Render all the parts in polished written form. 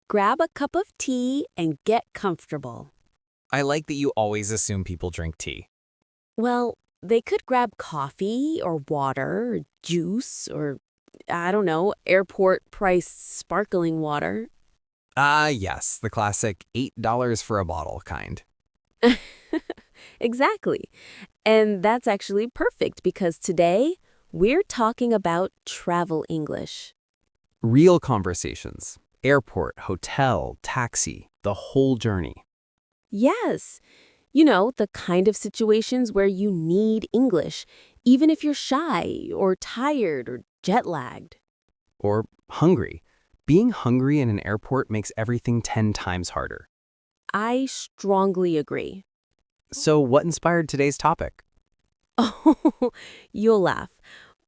Grab a cup of tea and get comfortable. I like that you always assume people drink tea. Well, they could grab coffee or water or juice or, I don't know, airport-priced sparkling water. Ah, yes, the classic $8 for a bottle kind. Exactly. And that's actually perfect because today we're talking about travel English. Real conversations. Airport, hotel, taxi, the whole journey. Yes. You know, the kind of situations where you need English, even if you're shy or tired or jet-lagged. Or hungry. Being hungry in an airport makes everything 10 times harder. I strongly agree. So what inspired today's topic? Oh, you'll laugh.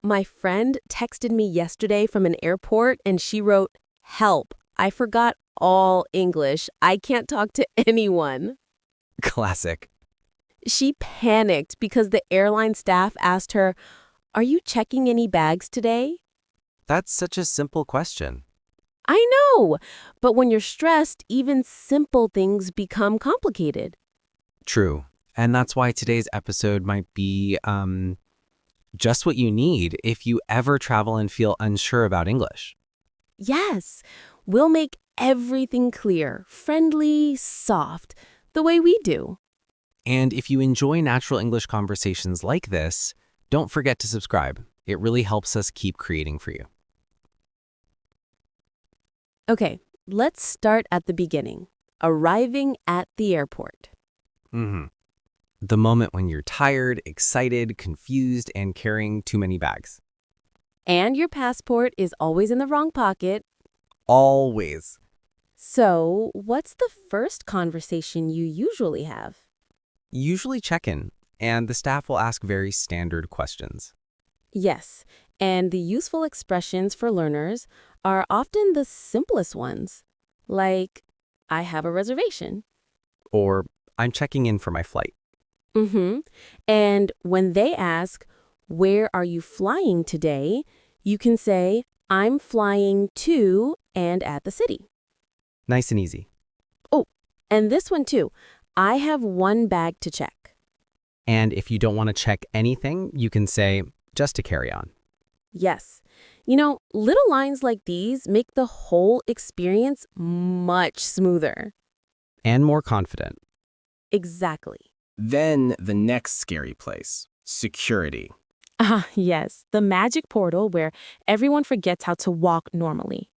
My friend texted me yesterday from an airport and she wrote, "Help, I forgot all English. I can't talk to anyone." Classic. She panicked because the airline staff asked her, "Are you checking any bags today?" That's such a simple question. I know, but when you're stressed, even simple things become complicated. True. And that's why today's episode might be just what you need if you ever travel and feel unsure about English. Yes, we'll make everything clear, friendly, soft, the way we do. And if you enjoy natural English conversations like this, don't forget to subscribe. It really helps us keep creating for you. Okay, let's start at the beginning. Arriving at the airport. The moment when you're tired, excited, confused, and carrying too many bags. And your passport is always in the wrong pocket. Always. So, what's the first conversation you usually have? Usually check in, and the staff will ask very standard questions. Yes, and the useful expressions for learners are often the simplest ones, like, "I have a reservation." Or, I'm checking in for my flight. And when they ask, "Where are you flying today?" you can say, "I'm flying to and at the city." Nice and easy. Oh, and this one too. "I have one bag to check." And if you don't want to check anything, you can say, just to carry on. Yes. You know, little lines like these make the whole experience much smoother. And more confident. Exactly. Then the next scary place, security. Ah, yes, the magic portal where everyone forgets how to walk normally.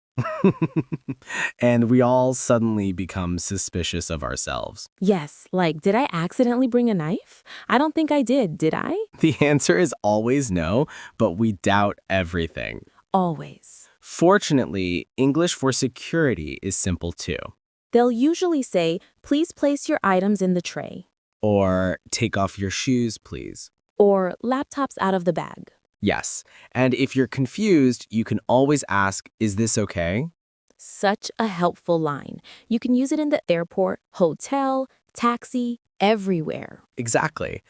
And we all suddenly become suspicious of ourselves. Yes, like, did I accidentally bring a knife? I don't think I did I? The answer is always no, but we doubt everything. Always. Fortunately, English for security is simple too. They'll usually say, "Please place your items in the tray," Or take off your shoes, please. or "Laptops out of the bag." Yes, and if you're confused, you can always ask, is this okay? Such a helpful line. You can use it in the airport, hotel, taxi, everywhere. Exactly.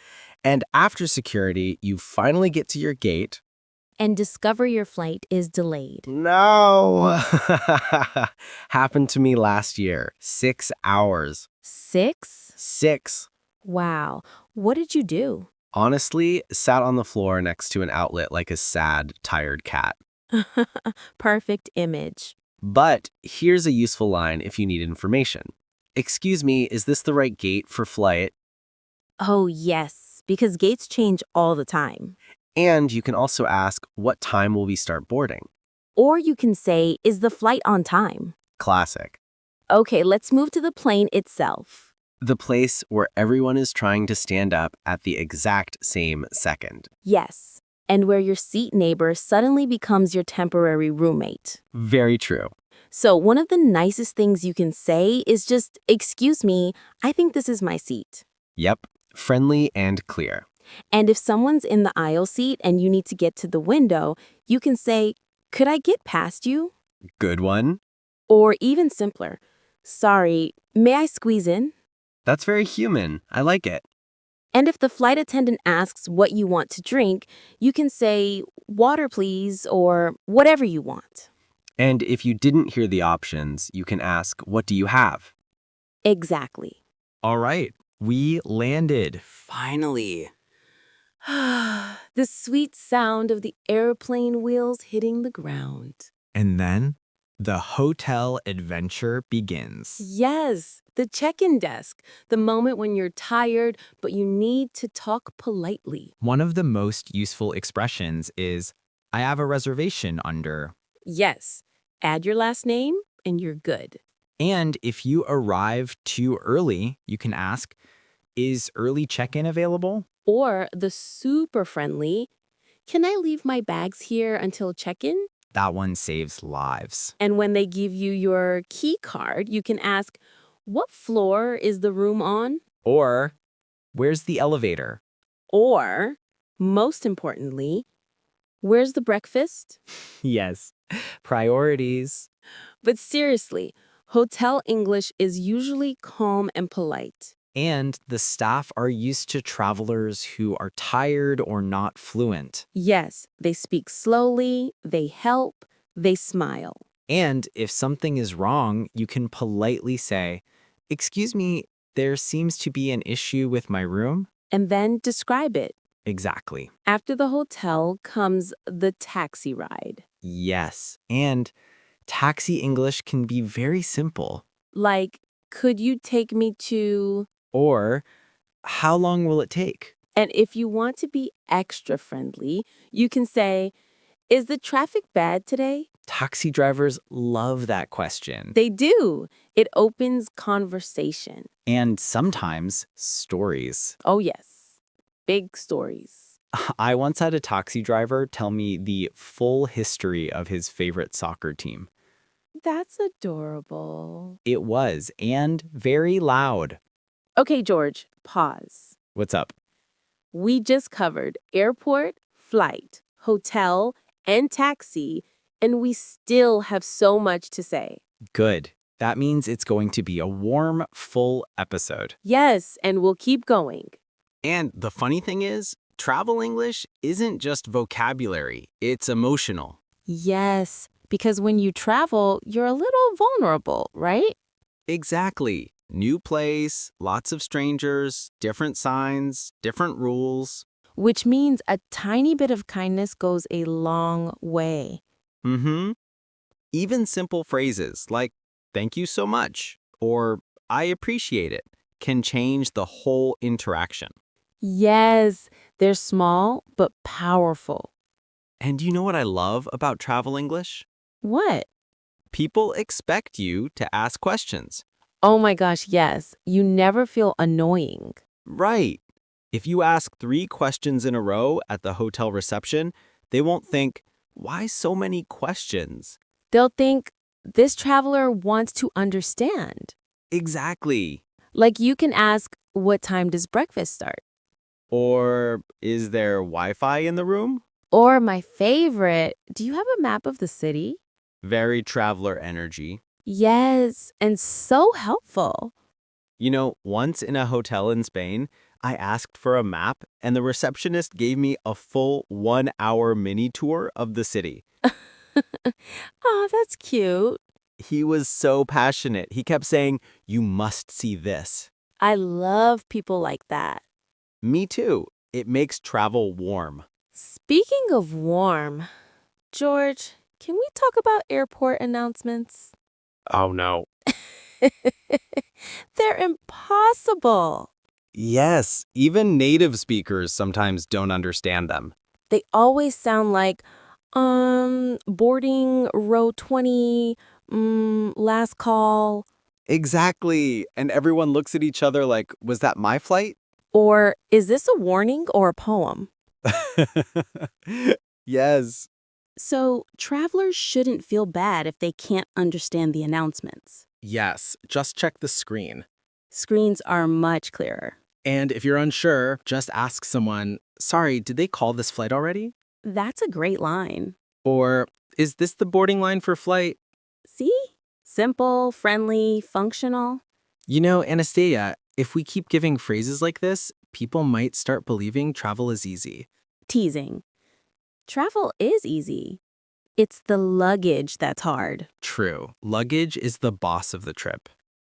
And after security, you finally get to your gate. And discover your flight is delayed. No! Happened to me last year. 6 hours. 6? 6. Wow. What did you do? Honestly, sat on the floor next to an outlet like a sad, tired cat. Perfect image. But here's a useful line if you need information. Excuse me, is this the right gate for flight? Oh, yes, because gates change all the time. And you can also ask, what time will we start boarding? Or you can say, "Is the flight on time?" Classic. Okay, let's move to the plane itself. The place where everyone is trying to stand up at the exact same second. Yes, and where your seat neighbor suddenly becomes your temporary roommate. Very true. So one of the nicest things you can say is just, "Excuse me, I think this is my seat." Yep, friendly and clear. And if someone's in the aisle seat and you need to get to the window, you can say, "Could I get past you?" Good one. Or even simpler, "Sorry, may I squeeze in?" That's very human. I like it. And if the flight attendant asks what you want to drink, you can say, "Water, please," or whatever you want. And if you didn't hear the options, you can ask, what do you have? Exactly. All right, we landed. Finally. The sweet sound of the airplane wheels hitting the ground. And then the hotel adventure begins. Yes, the check-in desk, the moment when you're tired, but you need to talk politely. One of the most useful expressions is, I have a reservation under. Yes, add your last name and you're good. And if you arrive too early, you can ask, is early check-in available? Or the super friendly, can I leave my bags here until check-in? That one saves lives. And when they give you your key card, you can ask, what floor is the room on? Or, where's the elevator? Or, most importantly, where's the breakfast? Yes, priorities. But seriously, hotel English is usually calm and polite. And the staff are used to travelers who are tired or not fluent. Yes, they speak slowly, they help, they smile. And if something is wrong, you can politely say, excuse me, there seems to be an issue with my room? And then describe it. Exactly. After the hotel comes the taxi ride. Yes. And taxi English can be very simple. Like, could you take me to... Or, how long will it take? And if you want to be extra friendly, you can say, is the traffic bad today? Taxi drivers love that question. They do. It opens conversation. And sometimes stories. Oh, yes. Big stories. I once had a taxi driver tell me the full history of his favorite soccer team. That's adorable. It was, and very loud. Okay, George, pause. What's up? We just covered airport, flight, hotel, and taxi, and we still have so much to say. Good. That means it's going to be a warm, full episode. Yes, and we'll keep going. And the funny thing is, travel English isn't just vocabulary, it's emotional. Yes, because when you travel, you're a little vulnerable, right? Exactly. New place, lots of strangers, different signs, different rules. Which means a tiny bit of kindness goes a long way. Mm-hmm. Even simple phrases like, thank you so much, or I appreciate it, can change the whole interaction. Yes, they're small but powerful. And you know what I love about travel English? What? People expect you to ask questions. Oh my gosh, yes. You never feel annoying. Right. If you ask 3 questions in a row at the hotel reception, they won't think, why so many questions? They'll think, this traveler wants to understand. Exactly. Like you can ask, what time does breakfast start? Or is there Wi-Fi in the room? Or my favorite, do you have a map of the city? Very traveler energy. Yes, and so helpful. You know, once in a hotel in Spain, I asked for a map and the receptionist gave me a full 1-hour mini tour of the city. Oh, that's cute. He was so passionate. He kept saying, you must see this. I love people like that. Me too. It makes travel warm. Speaking of warm, George, can we talk about airport announcements? Oh no. They're impossible. Yes, even native speakers sometimes don't understand them. They always sound like, boarding row 20, last call, Exactly. And everyone looks at each other like, was that my flight? or is this a warning or a poem? Yes. So, travelers shouldn't feel bad if they can't understand the announcements. Yes, just check the screen. Screens are much clearer. And if you're unsure, just ask someone, sorry, did they call this flight already? That's a great line. Or, is this the boarding line for flight? See? Simple, friendly, functional. You know, Anastasia, if we keep giving phrases like this, people might start believing travel is easy. Teasing. Travel is easy. It's the luggage that's hard. True. Luggage is the boss of the trip.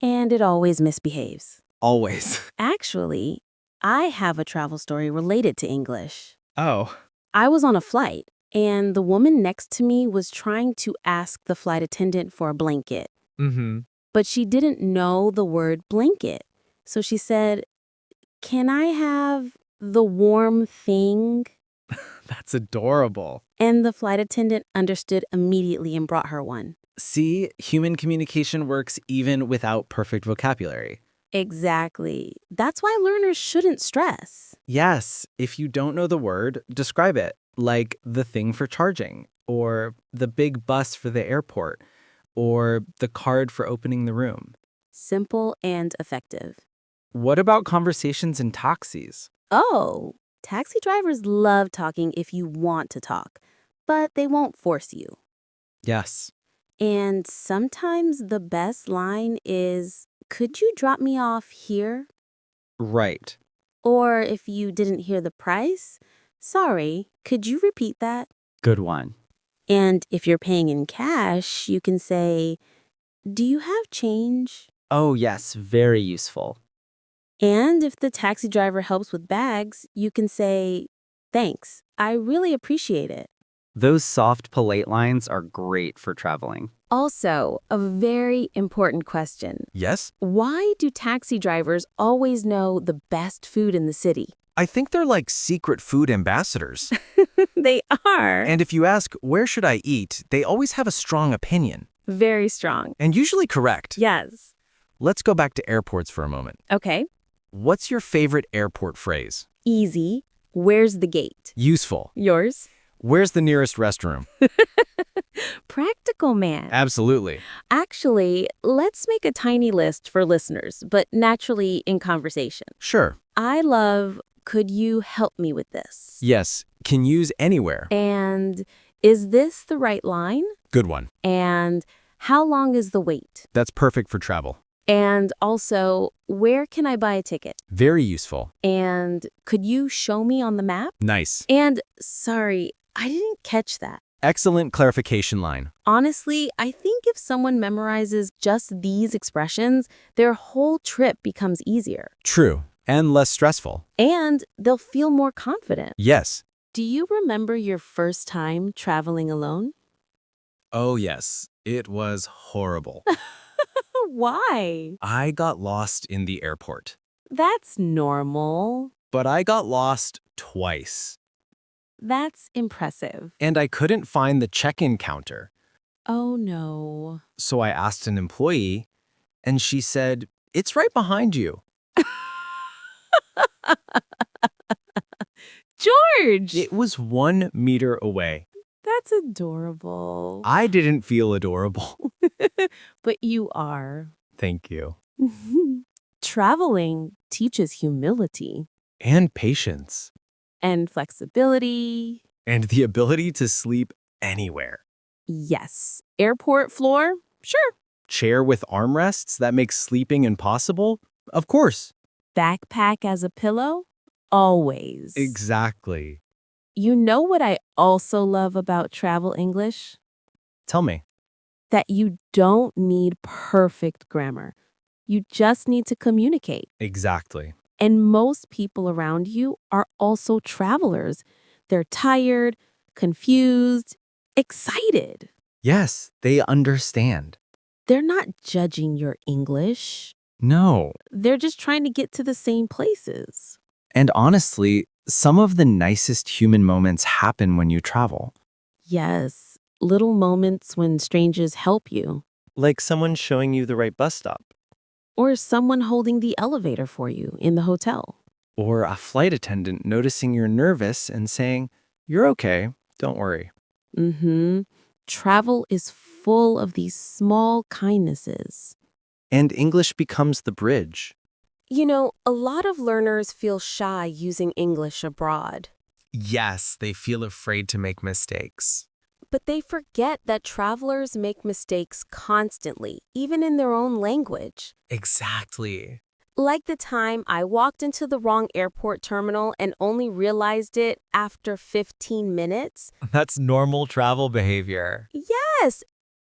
And it always misbehaves. Always. Actually, I have a travel story related to English. Oh. I was on a flight, and the woman next to me was trying to ask the flight attendant for a blanket. Mm-hmm. But she didn't know the word blanket. So she said, "Can I have the warm thing?" That's adorable. And the flight attendant understood immediately and brought her one. See, human communication works even without perfect vocabulary. Exactly. That's why learners shouldn't stress. Yes, if you don't know the word, describe it, like the thing for charging, or the big bus for the airport, or the card for opening the room. Simple and effective. What about conversations in taxis? Oh, taxi drivers love talking if you want to talk, but they won't force you. Yes. And sometimes the best line is, "Could you drop me off here?" Right. Or if you didn't hear the price, "Sorry, could you repeat that?" Good one. And if you're paying in cash, you can say, "Do you have change?" Oh, yes, very useful. And if the taxi driver helps with bags, you can say, "Thanks, I really appreciate it." Those soft, polite lines are great for traveling. Also, a very important question. Yes? Why do taxi drivers always know the best food in the city? I think they're like secret food ambassadors. They are. And if you ask, where should I eat, they always have a strong opinion. Very strong. And usually correct. Yes. Let's go back to airports for a moment. Okay. What's your favorite airport phrase? Easy. Where's the gate? Useful. Yours? Where's the nearest restroom? Practical man. Absolutely. Actually, let's make a tiny list for listeners, but naturally in conversation. Sure. I love, "Could you help me with this?" Yes. Can use anywhere. And "Is this the right line?" Good one. And "How long is the wait?" That's perfect for travel. And also, "Where can I buy a ticket?" Very useful. And "Could you show me on the map?" Nice. And "Sorry, I didn't catch that." Excellent clarification line. Honestly, I think if someone memorizes just these expressions, their whole trip becomes easier. True. And less stressful. And they'll feel more confident. Yes. Do you remember your first time traveling alone? Oh, yes. It was horrible. Why? I got lost in the airport. That's normal. But I got lost twice. That's impressive. And I couldn't find the check-in counter. Oh no. So I asked an employee, and she said, "It's right behind you." George! It was 1 meter away. That's adorable. I didn't feel adorable. But you are. Thank you. Traveling teaches humility And patience. and flexibility. And the ability to sleep anywhere. Yes. Airport floor? Sure. Chair with armrests that makes sleeping impossible? Of course. Backpack as a pillow? Always. Exactly. You know what I also love about travel English? Tell me. That you don't need perfect grammar. You just need to communicate. Exactly. And most people around you are also travelers. They're tired, confused, excited. Yes, they understand. They're not judging your English. No. They're just trying to get to the same places. And honestly, some of the nicest human moments happen when you travel. Yes, little moments when strangers help you, Like someone showing you the right bus stop. or someone holding the elevator for you in the hotel. Or a flight attendant noticing you're nervous and saying, "You're okay, don't worry." Travel is full of these small kindnesses. And English becomes the bridge. You know, a lot of learners feel shy using English abroad, Yes, they feel afraid to make mistakes. but they forget that travelers make mistakes constantly, even in their own language. Exactly. Like the time I walked into the wrong airport terminal and only realized it after 15 minutes. That's normal travel behavior. Yes.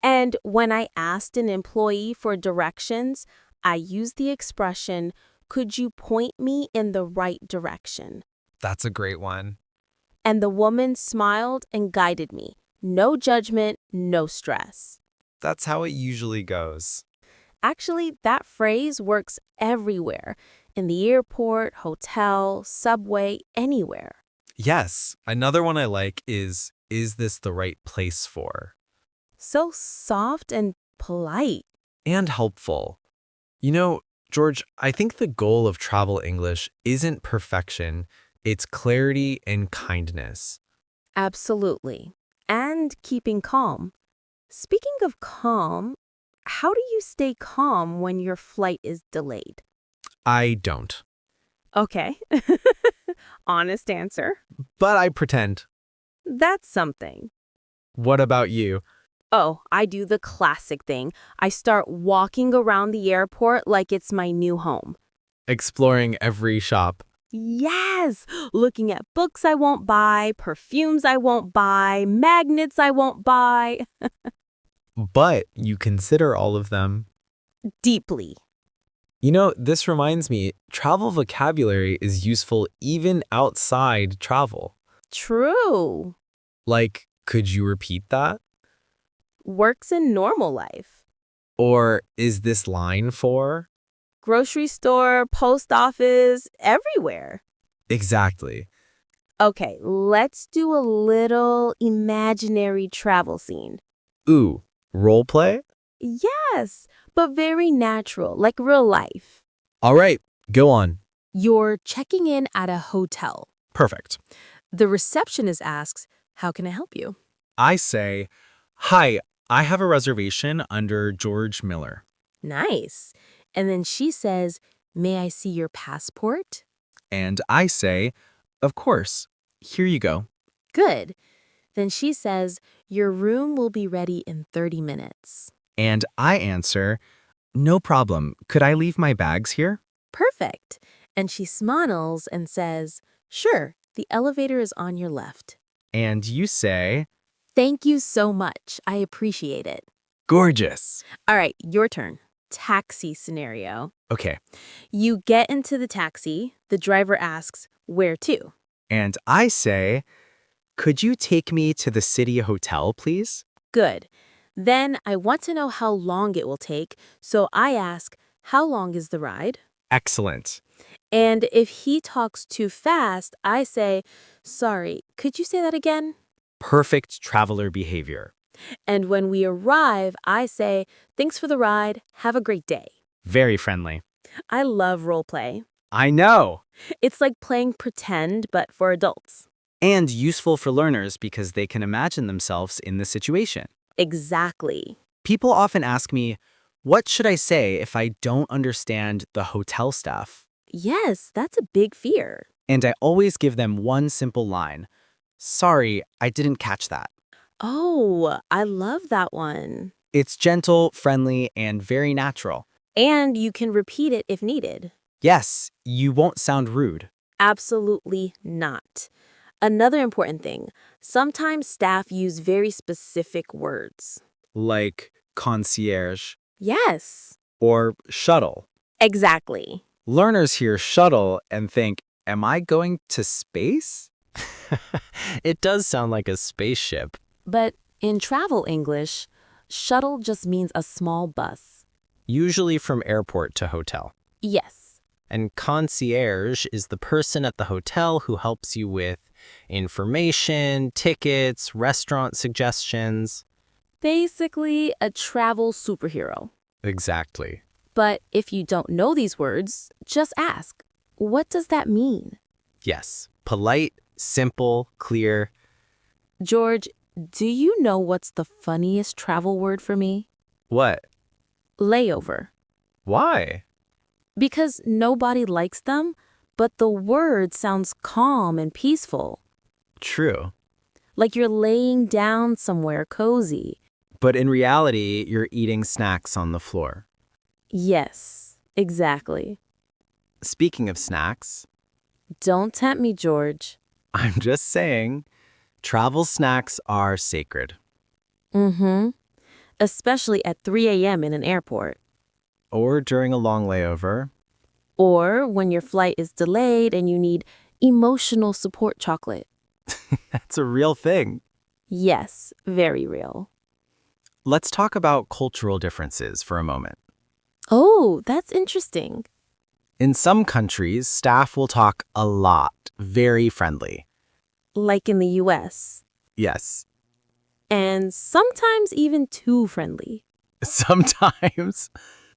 And when I asked an employee for directions, I used the expression, "Could you point me in the right direction?" That's a great one. And the woman smiled and guided me. No judgment, no stress. That's how it usually goes. Actually, that phrase works everywhere. In the airport, hotel, subway, anywhere. Yes, another one I like is this the right place for? So soft and polite. And helpful. You know, George, I think the goal of travel English isn't perfection, it's clarity and kindness. Absolutely. And keeping calm. Speaking of calm, how do you stay calm when your flight is delayed? I don't. Okay. Honest answer. But I pretend. That's something. What about you? Oh, I do the classic thing. I start walking around the airport like it's my new home. Exploring every shop. Yes! Looking at books I won't buy, perfumes I won't buy, magnets I won't buy. But you consider all of them. Deeply. You know, this reminds me, travel vocabulary is useful even outside travel. True. Like, could you repeat that? Works in normal life. Or is this line for? Grocery store, post office, everywhere. Exactly. Okay, let's do a little imaginary travel scene. Ooh, role play? Yes, but very natural, like real life. All right, go on. You're checking in at a hotel. Perfect. The receptionist asks, "How can I help you?" I say, hi, I have a reservation under George Miller. Nice. And then she says, "May I see your passport?" And I say, of course, here you go. Good. Then she says, "Your room will be ready in 30 minutes." And I answer, no problem. Could I leave my bags here? Perfect. And she smiles and says, "Sure, the elevator is on your left." And you say, Thank you so much. I appreciate it. gorgeous. All right, your turn. Taxi scenario. Okay. You get into the taxi. The driver asks, "Where to?" And I say, could you take me to the city hotel, please? Good. Then I want to know how long it will take, so I ask, "How long is the ride?" Excellent. And if he talks too fast, I say, "Sorry, could you say that again?" Perfect traveler behavior. And when we arrive, I say, "Thanks for the ride. Have a great day." Very friendly. I love role play. I know. It's like playing pretend, but for adults. And useful for learners because they can imagine themselves in the situation. Exactly. People often ask me, what should I say if I don't understand the hotel stuff? Yes, that's a big fear. And I always give them one simple line. Sorry, I didn't catch that. Oh, I love that one. It's gentle, friendly, and very natural. And you can repeat it if needed. Yes, you won't sound rude. Absolutely not. Another important thing, sometimes staff use very specific words. Like concierge Yes, or shuttle. exactly. Learners hear shuttle and think, am I going to space? It does sound like a spaceship. But in travel English, shuttle just means a small bus. Usually from airport to hotel. Yes, And concierge is the person at the hotel who helps you with information, tickets, restaurant suggestions. basically a travel superhero. Exactly. But if you don't know these words, just ask, "What does that mean?" Yes. Polite, simple, clear. George, do you know what's the funniest travel word for me? What? Layover. Why? Because nobody likes them, but the word sounds calm and peaceful. True. Like you're laying down somewhere cozy. But in reality, you're eating snacks on the floor. Yes, exactly. Speaking of snacks, Don't tempt me, George. I'm just saying, travel snacks are sacred. Mm-hmm. Especially at 3 a.m. in an airport. Or during a long layover. Or when your flight is delayed and you need emotional support chocolate. That's a real thing. Yes, very real. Let's talk about cultural differences for a moment. Oh, that's interesting. In some countries, staff will talk a lot, very friendly. Like in the US. Yes, And sometimes even too friendly. sometimes.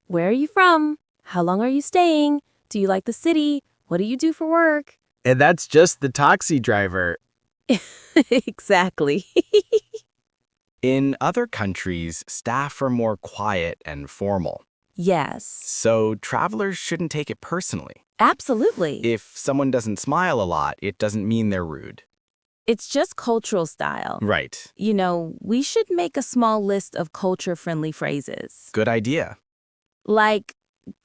Where are you from? How long are you staying? Do you like the city? What do you do for work? And that's just the taxi driver. Exactly. In other countries, staff are more quiet and formal. Yes, So travelers shouldn't take it personally. absolutely. If someone doesn't smile a lot, it doesn't mean they're rude. It's just cultural style. Right. You know, we should make a small list of culture-friendly phrases. Good idea. Like,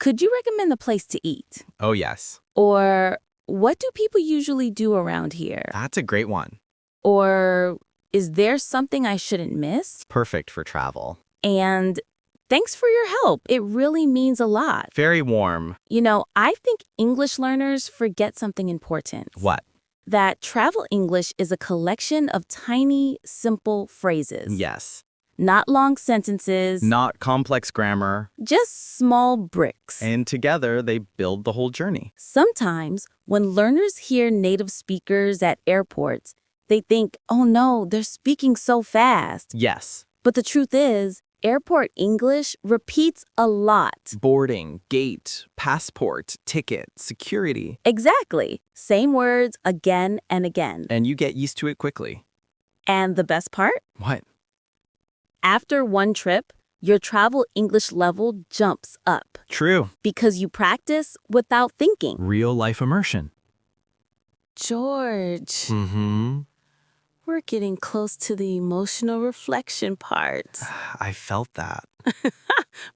could you recommend a place to eat? Oh, yes. Or, what do people usually do around here? That's a great one. Or, is there something I shouldn't miss? Perfect for travel. And thanks for your help. It really means a lot. Very warm. You know, I think English learners forget something important. What? That travel English is a collection of tiny, simple phrases. Yes. Not long sentences, Not complex grammar. just small bricks. And together, they build the whole journey. Sometimes, when learners hear native speakers at airports, they think, oh no, they're speaking so fast. Yes. But the truth is, airport English repeats a lot. Boarding, gate, passport, ticket, security. Exactly. Same words again and again. And you get used to it quickly. And the best part? What? After one trip, your travel English level jumps up True. because you practice without thinking. Real life immersion. George, Mm-hmm. we're getting close to the emotional reflection part. I felt that.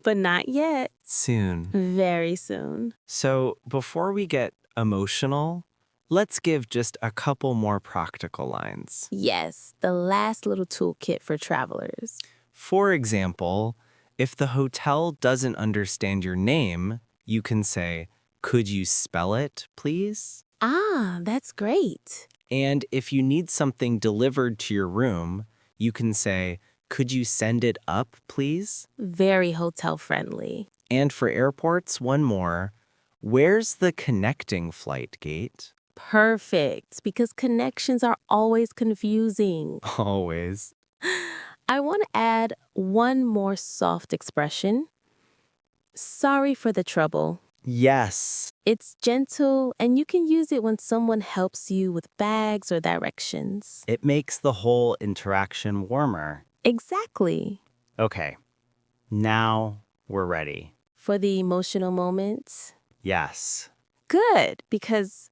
But not yet. Soon. Very soon. So before we get emotional, let's give just a couple more practical lines. Yes, the last little toolkit for travelers. For example, if the hotel doesn't understand your name, you can say, "Could you spell it, please?" Ah, that's great. And if you need something delivered to your room, you can say, "Could you send it up, please?" Very hotel friendly. And for airports, one more. Where's the connecting flight gate? Perfect, because connections are always confusing. Always. I want to add one more soft expression. Sorry for the trouble. Yes. It's gentle, and you can use it when someone helps you with bags or directions. It makes the whole interaction warmer. Exactly. Okay. Now we're ready. For the emotional moments. Yes. Good, because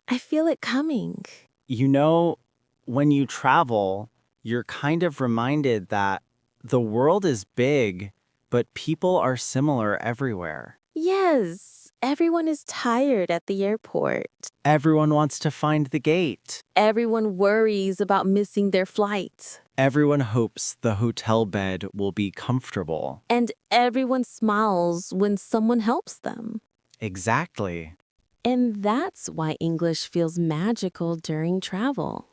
I feel it coming. You know, when you travel, you're kind of reminded that the world is big, but people are similar everywhere. Yes, everyone is tired at the airport. Everyone wants to find the gate. Everyone worries about missing their flight. Everyone hopes the hotel bed will be comfortable. And everyone smiles when someone helps them. Exactly. And that's why English feels magical during travel.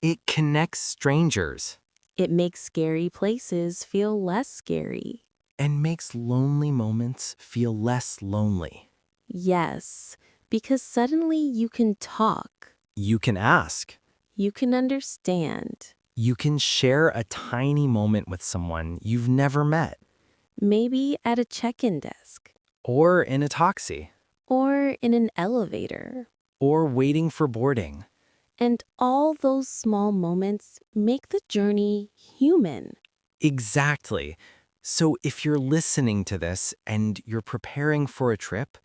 It connects strangers It makes scary places feel less scary. and makes lonely moments feel less lonely. Yes, because suddenly you can talk. You can ask. You can understand. You can share a tiny moment with someone you've never met. Maybe at a check-in desk. Or in a taxi. Or in an elevator. Or waiting for boarding. And all those small moments make the journey human. Exactly. So if you're listening to this and you're preparing for a trip,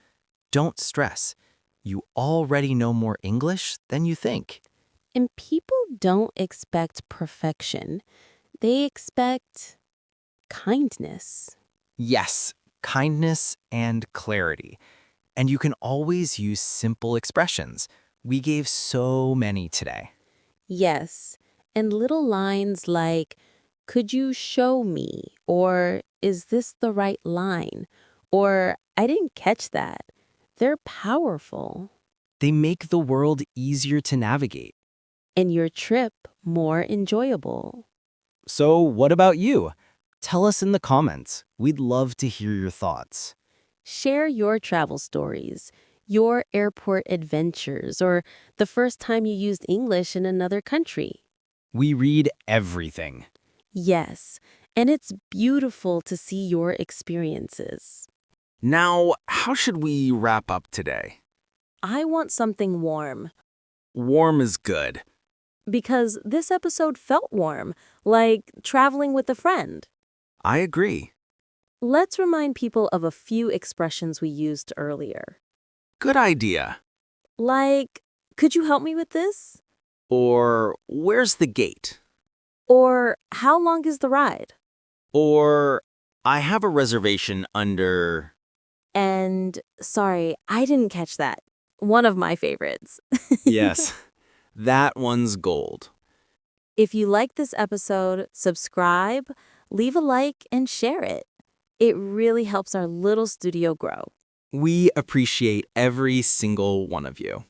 don't stress. You already know more English than you think. And people don't expect perfection. They expect kindness. Yes, kindness and clarity. And you can always use simple expressions. We gave so many today. Yes, and little lines like, could you show me? Or is this the right line? Or I didn't catch that. They're powerful. They make the world easier to navigate. And your trip more enjoyable. So, what about you? Tell us in the comments. We'd love to hear your thoughts. Share your travel stories, your airport adventures, or the first time you used English in another country. We read everything. Yes, and it's beautiful to see your experiences. Now, how should we wrap up today? I want something warm. Warm is good. Because this episode felt warm, like traveling with a friend. I agree. Let's remind people of a few expressions we used earlier. Good idea. Like, could you help me with this? Or, where's the gate? Or, how long is the ride? Or, I have a reservation under... And, sorry, I didn't catch that. One of my favorites. Yes, that one's gold. If you like this episode, subscribe, leave a like, and share it. It really helps our little studio grow. We appreciate every single one of you.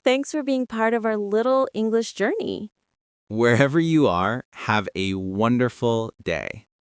Thanks for being part of our little English journey. Wherever you are, have a wonderful day.